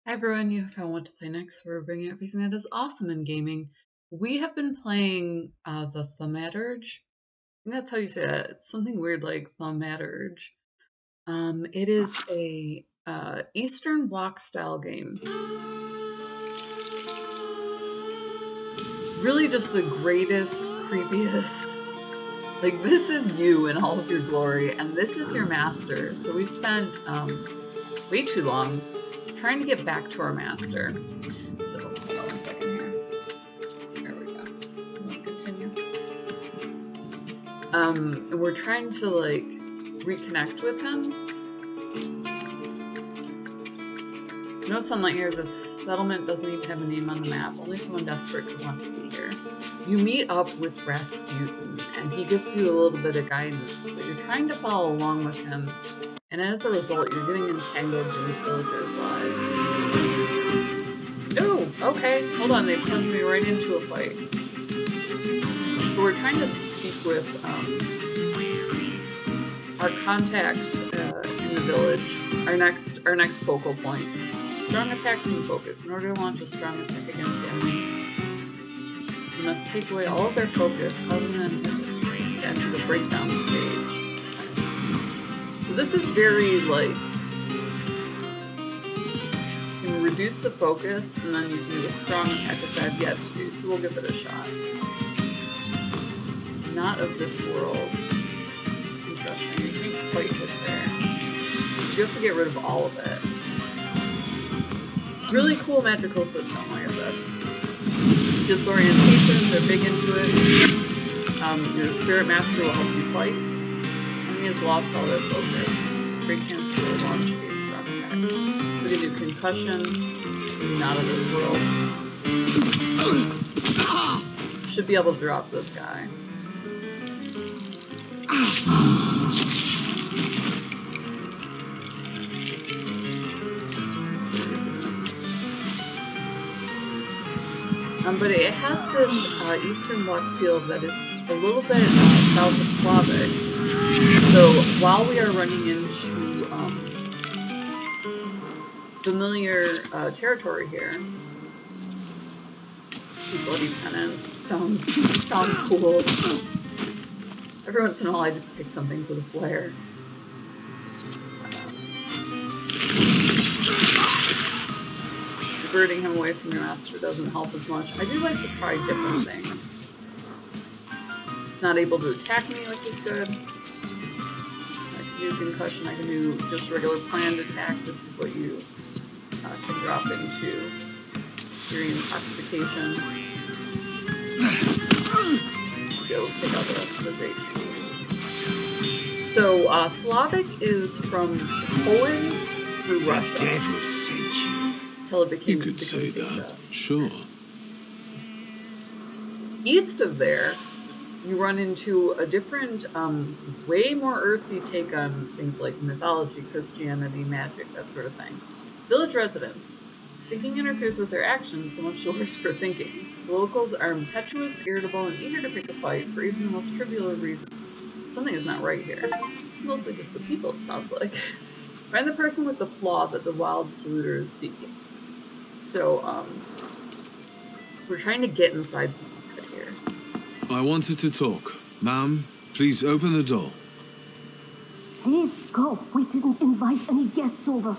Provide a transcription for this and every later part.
Hi everyone, you have found What to Play Next. We're bringing everything that is awesome in gaming. We have been playing the Thaumaturge. I think that's how you say that. It's something weird like Thaumaturge. It is a Eastern Bloc style game. Really just the greatest, creepiest. Like, this is you in all of your glory, and this is your master. So we spent way too long trying to get back to our master. So, hold on 1 second here. There we go. We'll continue. And we're trying to, like, reconnect with him. There's no sunlight here. The settlement doesn't even have a name on the map. Only someone desperate could want to be here. You meet up with Rasputin, and he gives you a little bit of guidance, but you're trying to follow along with him. And as a result, you're getting entangled in these villagers' lives. Oh, okay. Hold on, they plunged me right into a fight. So we're trying to speak with our contact in the village. Our next focal point. Strong attacks and focus. In order to launch a strong attack against the enemy, you must take away all of their focus, causing them to enter the breakdown stage. So this is very, like, you can reduce the focus, and then you can do a strong attack, which I've yet to do, so we'll give it a shot. Not of this world. Interesting, you can't quite hit there. You have to get rid of all of it. Really cool magical system, like I said. Disorientation, they're big into it. Your spirit master will help you fight. Enemy has lost all their focus. Great chance to launch a strong attack. So we can do concussion, not of this world. Should be able to drop this guy. But it has this Eastern Bloc field that is a little bit south of Slavic. So while we are running into familiar territory here, bloody penance sounds cool. Every once in a while, I pick something for the flair. Diverting him away from your master doesn't help as much. I do like to try different things. It's not able to attack me, which is good. I can do concussion, I can do just regular planned attack. This is what you can drop into your intoxication. Should be able to take out the rest of his HP. So, Slavic is from Poland through Russia. The devil sent you. Until it became, you could say that, sure. East of there, you run into a different, way more earthy take on things like mythology, Christianity, magic, that sort of thing. Village residents. Thinking interferes with their actions, so much the worse for thinking. The locals are impetuous, irritable, and eager to pick a fight for even the most trivial of reasons. Something is not right here. Mostly just the people, it sounds like. Find the person with the flaw that the wild salutor is seeking. So, we're trying to get inside someone's head here. I wanted to talk. Ma'am, please open the door. Please go. We didn't invite any guests over.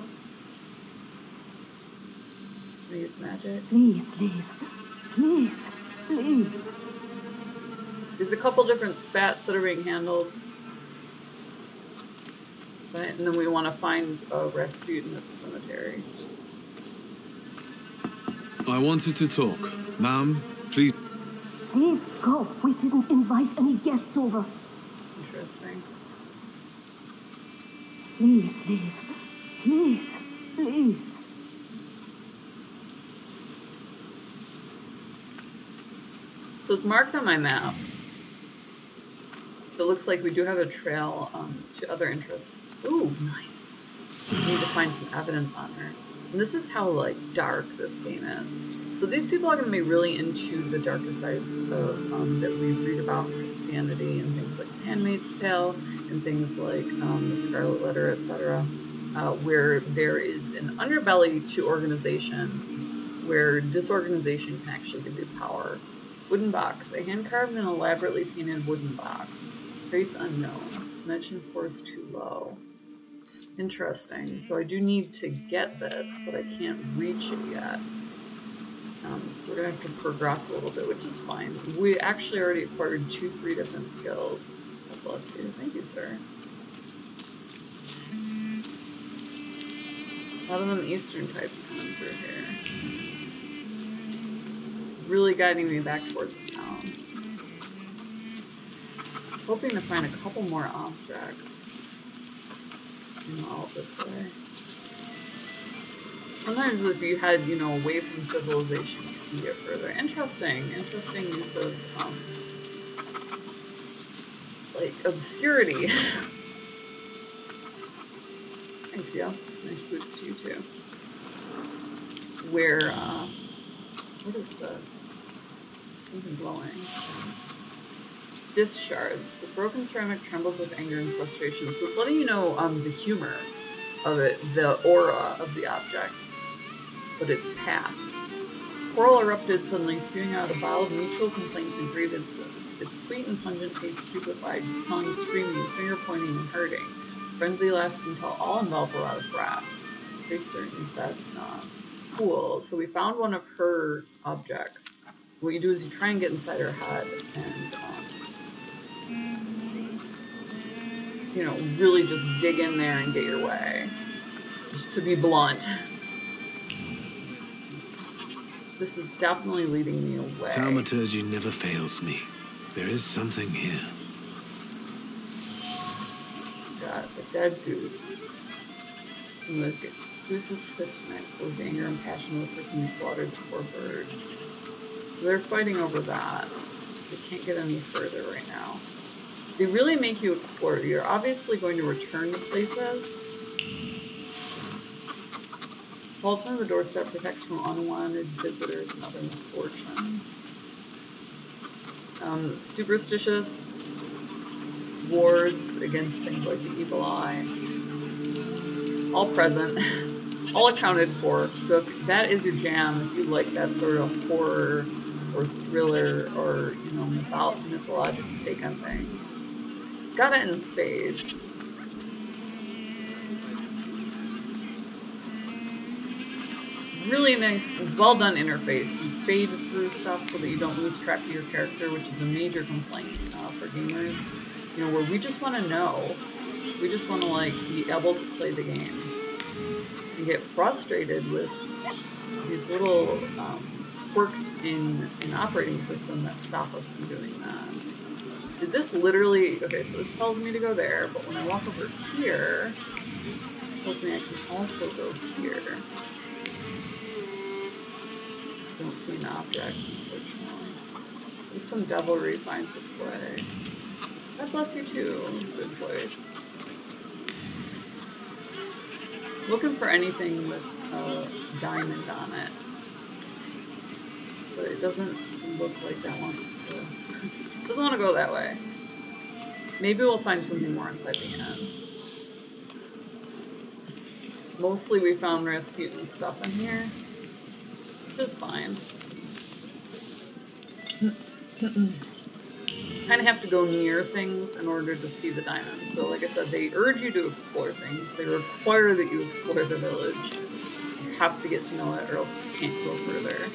Use magic. Please, please. Please, please. There's a couple different spats that are being handled. And then we want to find Rasputin at the cemetery. I wanted to talk. Ma'am, please. Please go. We didn't invite any guests over. Interesting. Please, please. Please, please. So it's marked on my map. It looks like we do have a trail to other interests. Ooh, nice. We need to find some evidence on her. And this is how, like, dark this game is. So these people are going to be really into the darker sides of, that we read about Christianity and things like The Handmaid's Tale and things like the Scarlet Letter, etc. where there is an underbelly to organization, where disorganization can actually give you power. Wooden box. A hand-carved and elaborately painted wooden box. Trace unknown. Dimension force too low. Interesting. So I do need to get this, but I can't reach it yet. So we're going to have to progress a little bit, which is fine. We actually already acquired 2-3 different skills. God bless you. Thank you, sir. A lot of them Eastern types coming through here. Really guiding me back towards town. I was hoping to find a couple more objects. Out this way. Sometimes if you head, away from civilization, you can get further. Interesting use of, like, obscurity. Thanks, yo. Nice boots to you, too. Where, what is this? Something glowing. Disc shards. The broken ceramic trembles with anger and frustration. So it's letting you know the humor of it, the aura of the object. But it's past. Coral erupted suddenly, spewing out a vial of mutual complaints and grievances. Its sweet and pungent taste stupefied, compelling, screaming, finger-pointing, and hurting. Frenzy lasted until all involved were out of breath. Pretty certain best not. Cool. So we found one of her objects. What you do is you try and get inside her head and, really just dig in there and get your way. Just to be blunt. This is definitely leading me away. Thaumaturge never fails me. There is something here. Got a dead goose. From the goose's twist neck was anger and passion of the person who slaughtered the poor bird. So they're fighting over that. They can't get any further right now. They really make you explore. You're obviously going to return to places. Faults on the doorstep protects from unwanted visitors and other misfortunes. Superstitious wards against things like the evil eye. All present. All accounted for. So if that is your jam, if you like that sort of horror or thriller or, mythological take on things, it's got it in spades. Really nice, well done interface. You fade through stuff so that you don't lose track of your character, which is a major complaint for gamers. Where we just want to know. We just want to, be able to play the game. And get frustrated with these little quirks in an operating system that stop us from doing that. Did this literally... Okay, so this tells me to go there, but when I walk over here, it tells me I can also go here. Don't see an object, unfortunately. There's some devilry finds its way. God bless you too, good boy. Looking for anything with a diamond on it. But it doesn't look like that wants to... doesn't want to go that way. Maybe we'll find something more inside the end. Mostly we found Rasputin stuff in here. Just fine. Kind of have to go near things in order to see the diamonds. So like I said, they urge you to explore things. They require that you explore the village. You have to get to know it or else you can't go further.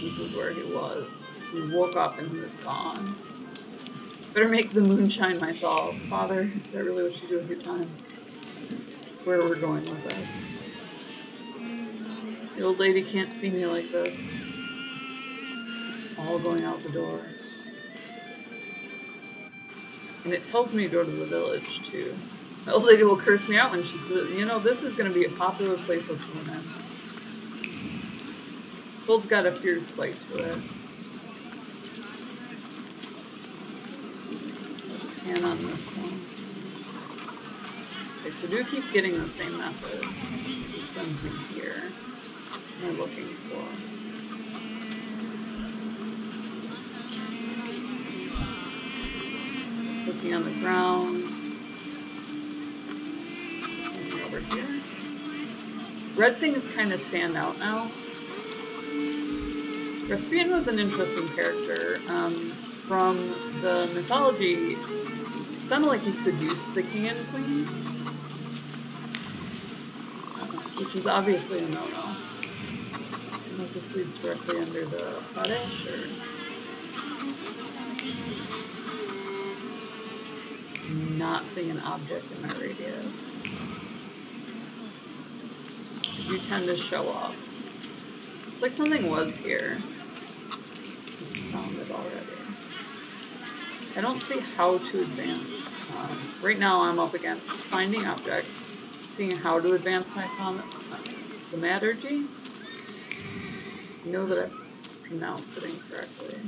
This is where he was. He woke up and he was gone. Better make the moonshine myself. Father, is that really what you do with your time? That's where we're going with this. The old lady can't see me like this. All going out the door. And it tells me to go to the village, too. The old lady will curse me out when she says, this is going to be a popular place to swim in. Gold's got a fierce bite to it. Tan on this one. Okay, so do keep getting the same message. It sends me here. What am I looking for? looking on the ground. Something over here. Red things kind of stand out now. Rasputin was an interesting character. From the mythology, it sounded like he seduced the king and queen, which is obviously a no-no. I don't know if this leads directly under the fetish or... I'm not seeing an object in my radius. You tend to show up. It's like something was here. Just found it already. I don't see how to advance. Right now I'm up against finding objects, seeing how to advance my thaumaturge. I know that I pronounced it incorrectly.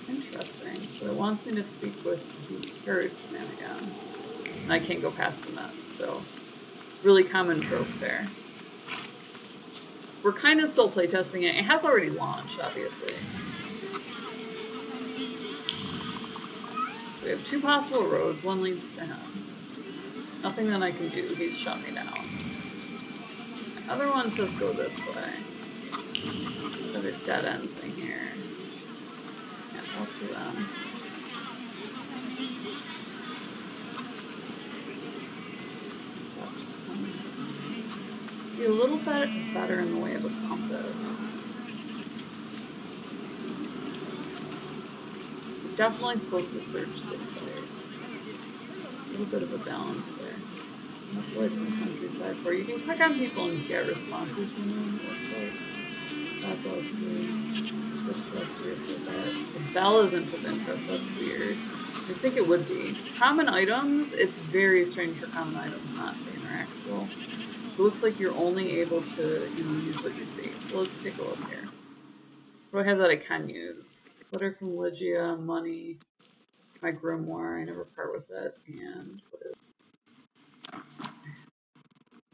Interesting. So it wants me to speak with the carriage man again. And I can't go past the nest, so really common trope there. We're kind of still playtesting it. It has already launched, obviously. So we have two possible roads. One leads to him. Nothing that I can do. He's shut me down. The other one says go this way. But it dead ends me here. Can't talk to them. Be a little bit better in the way of a compass. You're definitely supposed to search safe places. A little bit of a balance there. That's life in the countryside for you. You can click on people and get responses from them. God bless you. Just rest here for that. The bell isn't of interest. That's weird. I think it would be. Common items, it's very strange for common items not to be interactable. It looks like you're only able to, use what you see. So let's take a look here. What do I have that I can use? Letter from Lygia, money, my grimoire, I never part with it, and what is it?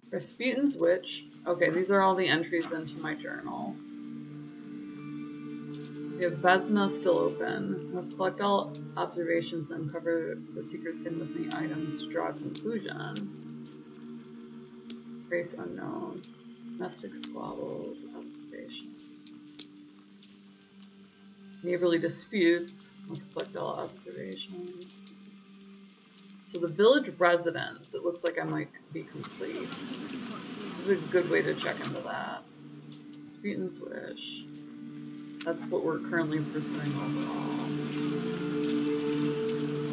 Rasputin's Witch. Okay, these are all the entries into my journal. We have Vesna still open. Must collect all observations and uncover the secrets hidden within the items to draw a conclusion. Race unknown. Domestic squabbles. Observation. Neighborly disputes. Must collect all observations. So the village residence. It looks like I might be complete. This is a good way to check into that. Rasputin's Wish. That's what we're currently pursuing overall.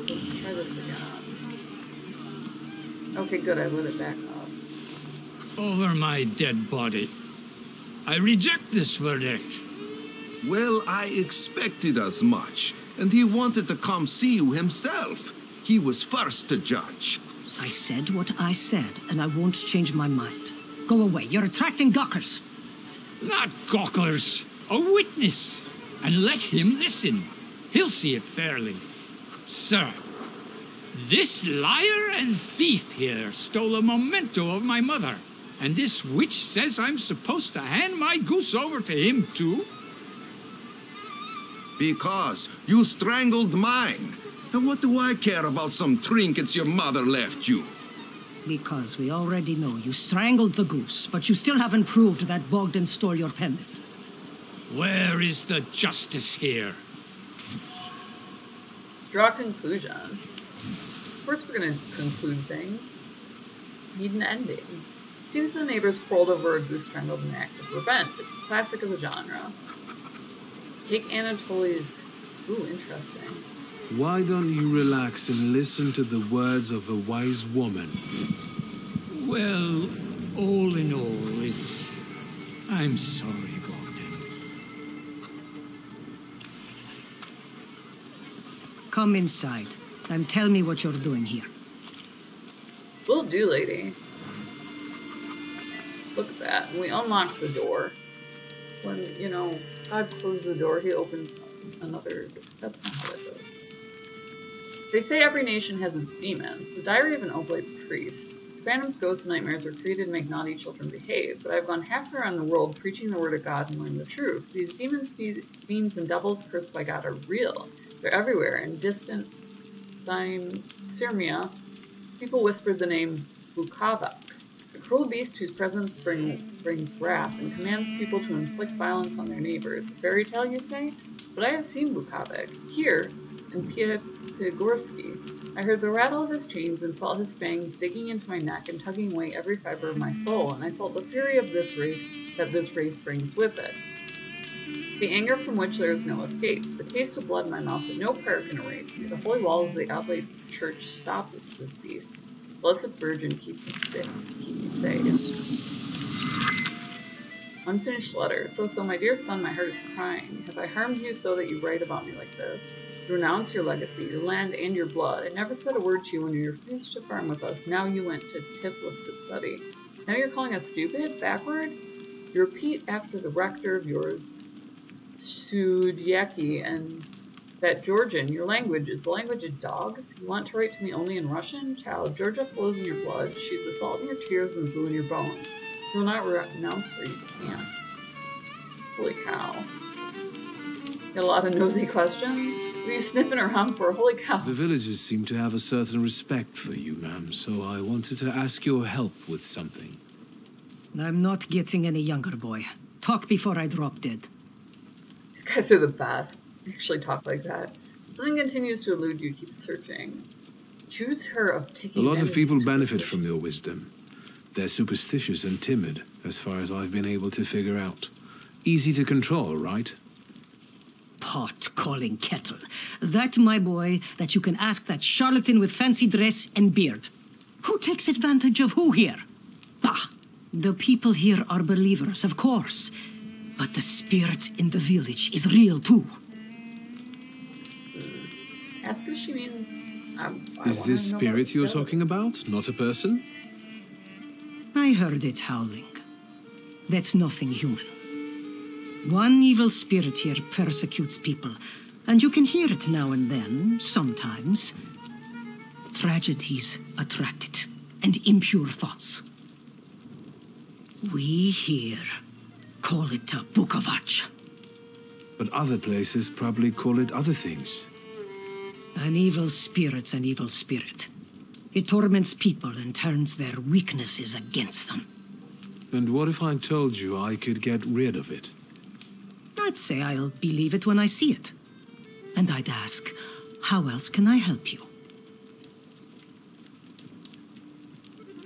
So let's try this again. Okay, good. I lit it back up. Over my dead body. I reject this verdict. Well, I expected as much, and he wanted to come see you himself. He was first to judge. I said what I said, and I won't change my mind. Go away. You're attracting gawkers. Not gawkers. A witness. And let him listen. He'll see it fairly. Sir, this liar and thief here stole a memento of my mother. And this witch says I'm supposed to hand my goose over to him, too? Because you strangled mine. And what do I care about some trinkets your mother left you? Because we already know you strangled the goose, but you still haven't proved that Bogdan stole your pendant. Where is the justice here? Draw a conclusion. Of course we're going to conclude things. Need an ending. It seems the neighbors quarreled over a goose strangled in an act of revenge. A classic of the genre. Take Anatoly's... Ooh, interesting. Why don't you relax and listen to the words of a wise woman? Well, all in all, it's... I'm sorry, Bogdan. Come inside and tell me what you're doing here. Will do, lady. Look at that. And we unlock the door. When, God closes the door, he opens another door. That's not how that goes. They say every nation has its demons. The Diary of an Oblate Priest. Its phantoms, ghosts, and nightmares are created to make naughty children behave, but I've gone half around the world preaching the word of God and learned the truth. These demons, fiends, and devils cursed by God are real. They're everywhere. In distant Syrmia, people whispered the name Bukavak, a cruel beast whose presence brings wrath and commands people to inflict violence on their neighbors. A fairy tale, you say? But I have seen Bukavak. Here, in Pyatigorski, I heard the rattle of his chains and felt his fangs digging into my neck and tugging away every fiber of my soul, and I felt the fury of this wraith that this wraith brings with it. The anger from which there is no escape, the taste of blood in my mouth that no prayer can erase. May the holy walls of the Oblate Church stop with this beast. Blessed Virgin, keep me safe. Unfinished letter. So, my dear son, my heart is crying. Have I harmed you so that you write about me like this? You renounce your legacy, your land, and your blood. I never said a word to you when you refused to farm with us. Now you went to Tiflis to study. Now you're calling us stupid? Backward? You repeat after the rector of yours, Sudyaki, and that Georgian. Your language is the language of dogs? You want to write to me only in Russian? Child, Georgia flows in your blood. She's the salt in your tears and blue in your bones. You will not renounce her, you can't. Holy cow. Got a lot of nosy questions? What are you sniffing around for? Holy cow. The villagers seem to have a certain respect for you, ma'am, so I wanted to ask your help with something. I'm not getting any younger, boy. Talk before I drop dead. These guys are the best. They actually talk like that. Something continues to elude you. Keep searching. Accuse her of taking a lot of people benefit from your wisdom. They're superstitious and timid, as far as I've been able to figure out. Easy to control, right? Pot calling kettle. That, my boy, that you can ask that charlatan with fancy dress and beard. Who takes advantage of who here? Ah, the people here are believers, of course. But the spirit in the village is real, too. Ask if she means... Is this spirit you're talking about, not a person? I heard it howling. That's nothing human. One evil spirit here persecutes people, and you can hear it now and then, sometimes. Tragedies attract it, and impure thoughts. We here call it a Bukavach. But other places probably call it other things. An evil spirit's an evil spirit. It torments people and turns their weaknesses against them. And what if I told you I could get rid of it? I'd say I'll believe it when I see it. And I'd ask, how else can I help you?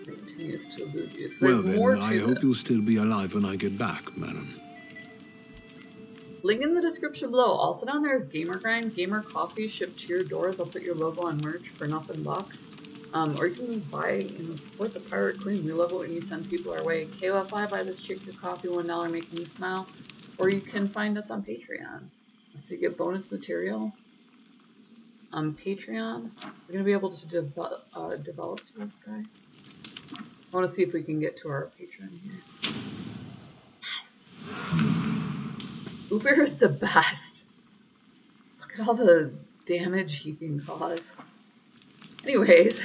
It continues to elude you. So Well there's more then, to I hope this. you'll still be alive when I get back, madam. Link in the description below. Also down there is Gamer Grind, Gamer Coffee shipped to your door. They'll put your logo on merch for nothing bucks. Or you can buy and support the Pirate Queen. We love it when you send people our way. KOFI, buy this chick your coffee, $1 making me smile. Or you can find us on Patreon. So you get bonus material on Patreon. We're going to be able to develop to this guy. I want to see if we can get to our Patreon here. Yes! Uber is the best. Look at all the damage he can cause. Anyways,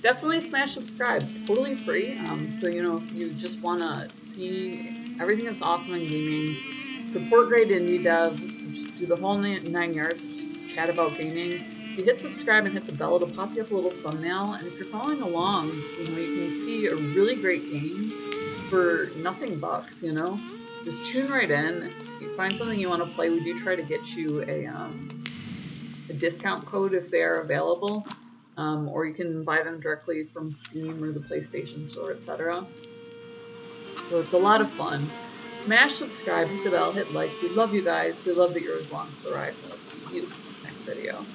definitely smash subscribe. Totally free. So, you know, if you just want to see everything that's awesome in gaming, support great indie devs, just do the whole 9 yards, just chat about gaming. If you hit subscribe and hit the bell, it'll pop you up a little thumbnail. And if you're following along, you know, you can see a really great game for nothing bucks, you know. Just tune right in. If you find something you want to play, we do try to get you a discount code if they are available. Or you can buy them directly from Steam or the PlayStation Store, etc. So it's a lot of fun. Smash subscribe, hit the bell, hit like. We love you guys. We love that you're as long for the ride with us. See you next video.